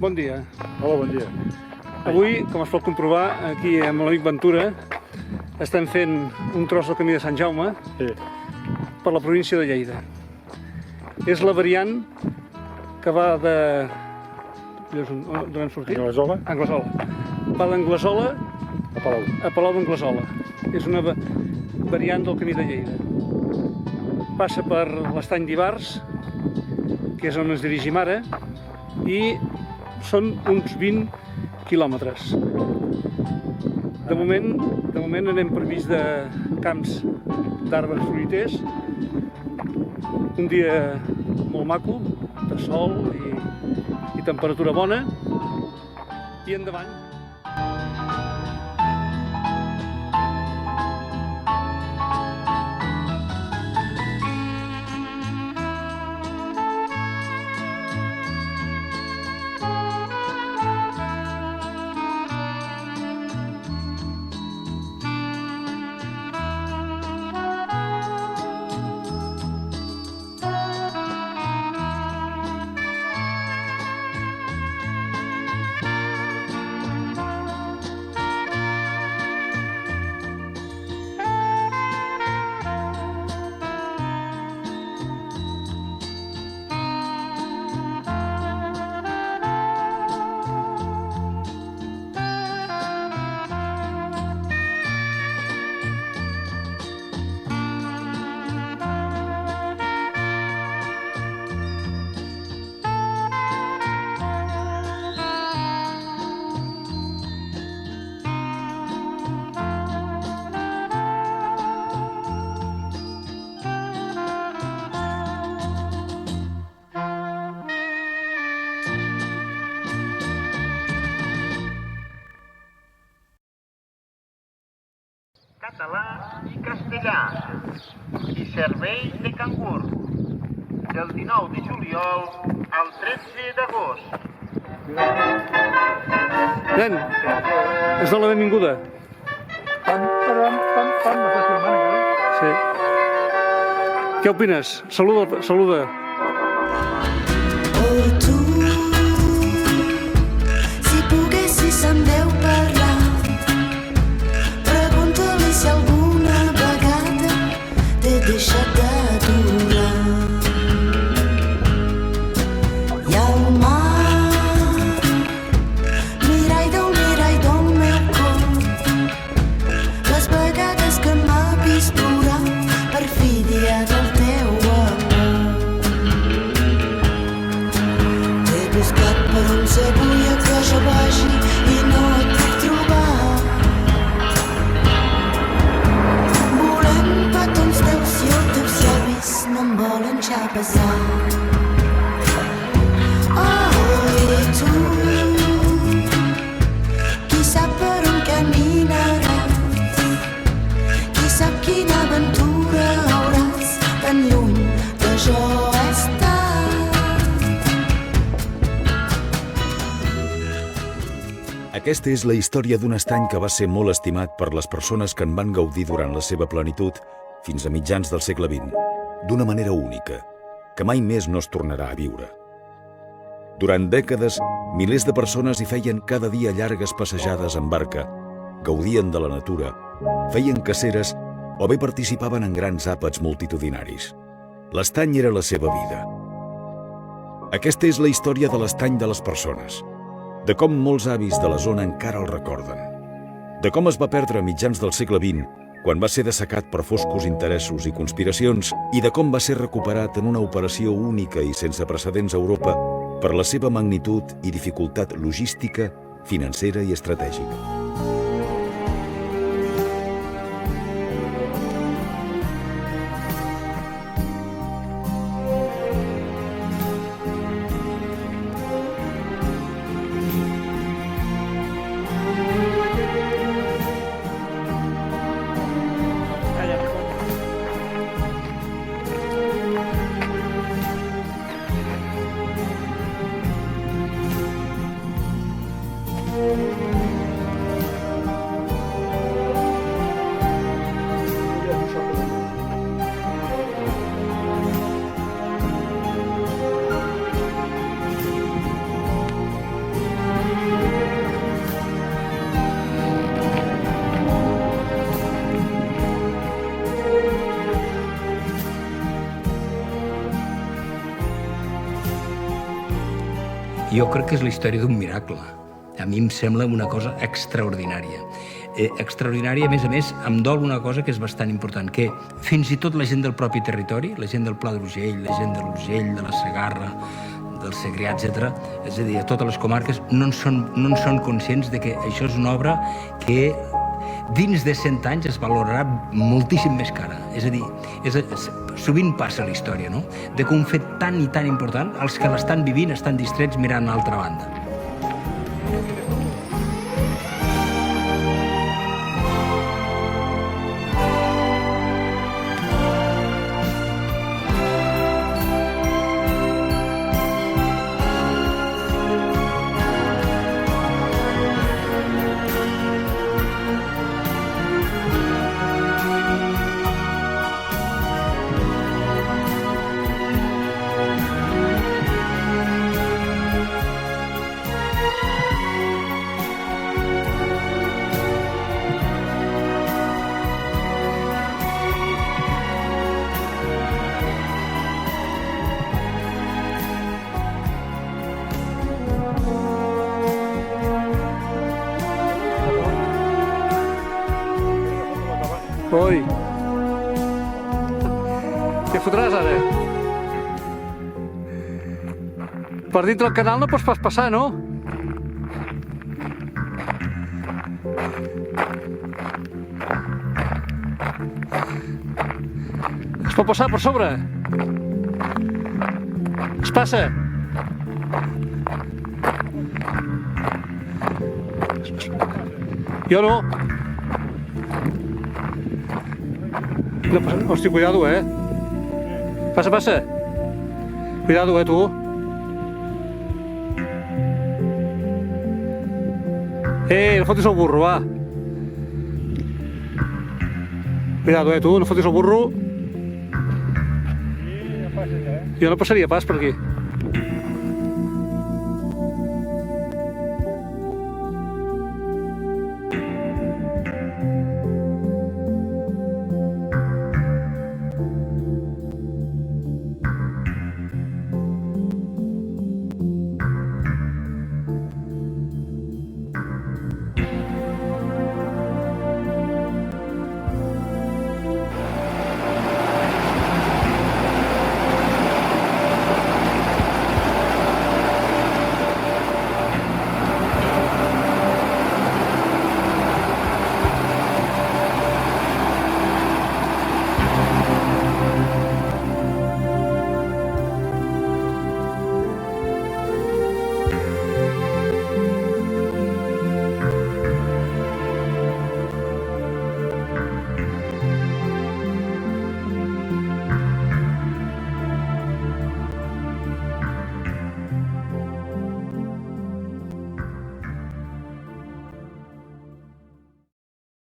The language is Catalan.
Bon dia. Hola, bon dia. Avui, com es pot comprovar, aquí amb l'amic Ventura, estem fent un tros del camí de Sant Jaume per la província de Lleida. És la variant que va de... d'on hem sortit? Anglesola? Anglesola. Va d'Anglesola a Palau d'Anglesola. És una variant del camí de Lleida. Passa per l'estany d'Ivars, que és on ens dirigim ara, i són uns 20 quilòmetres. De moment anem per mig de camps d'arbres fruiters, un dia molt maco, de sol i temperatura bona, i endavant. Català i castellà i servei de cangur del 19 de juliol al 13 d'agost. Nen, has de la benvinguda. Sí. Què opines? Saluda. Oh, tu, si poguessis amb Déu parlar, pregunta-li si alguna vegada t'he deixat d'adorar. I al mar, mirall del meu cor, les vegades que m'ha vist plorar per fídia del teu amor. T'he buscat per on s'agulla que jo vagi i no et puc trobar. Volem petons teus i els teus llavis no em volen ja besar. Oh, i tu, qui sap per on caminaràs, qui sap quina aventura hauràs tan lluny de jo estar. Aquesta és la història d'un estany que va ser molt estimat per les persones que en van gaudir durant la seva plenitud fins a mitjans del segle XX, d'una manera única, que mai més no es tornarà a viure. Durant dècades, milers de persones hi feien cada dia llargues passejades en barca, gaudien de la natura, feien caceres o bé participaven en grans àpats multitudinaris. L'estany era la seva vida. Aquesta és la història de l'estany de les persones, de com molts avis de la zona encara el recorden, de com es va perdre a mitjans del segle XX, quan va ser dessecat per foscos interessos i conspiracions, i de com va ser recuperat en una operació única i sense precedents a Europa per la seva magnitud i dificultat logística, financera i estratègica. Jo crec que és la història d'un miracle. A mi em sembla una cosa extraordinària. Extraordinària, a més, em dol una cosa que és bastant important, que fins i tot la gent del propi territori, la gent del Pla d'Urgell, la gent de l'Urgell, de la Segarra, del Segrià, etc., és a dir, a totes les comarques, no en són conscients de que això és una obra que dins de 100 anys es valorarà moltíssim més cara. És a dir, sovint passa a la història, no? De que un fet tan i tan important, els que l'estan vivint estan distrets mirant a l'altra banda. Oi. Què fotràs ara? Per dintre del canal no pots pas passar, no? Es pot passar per sobre? Es passa? Jo no. No passa. Hòstia, cuidado, Passa, passa. Cuidado, tu. No fotis el burro, va. Cuidado, tu, no fotis el burro. Jo no passaria pas per aquí.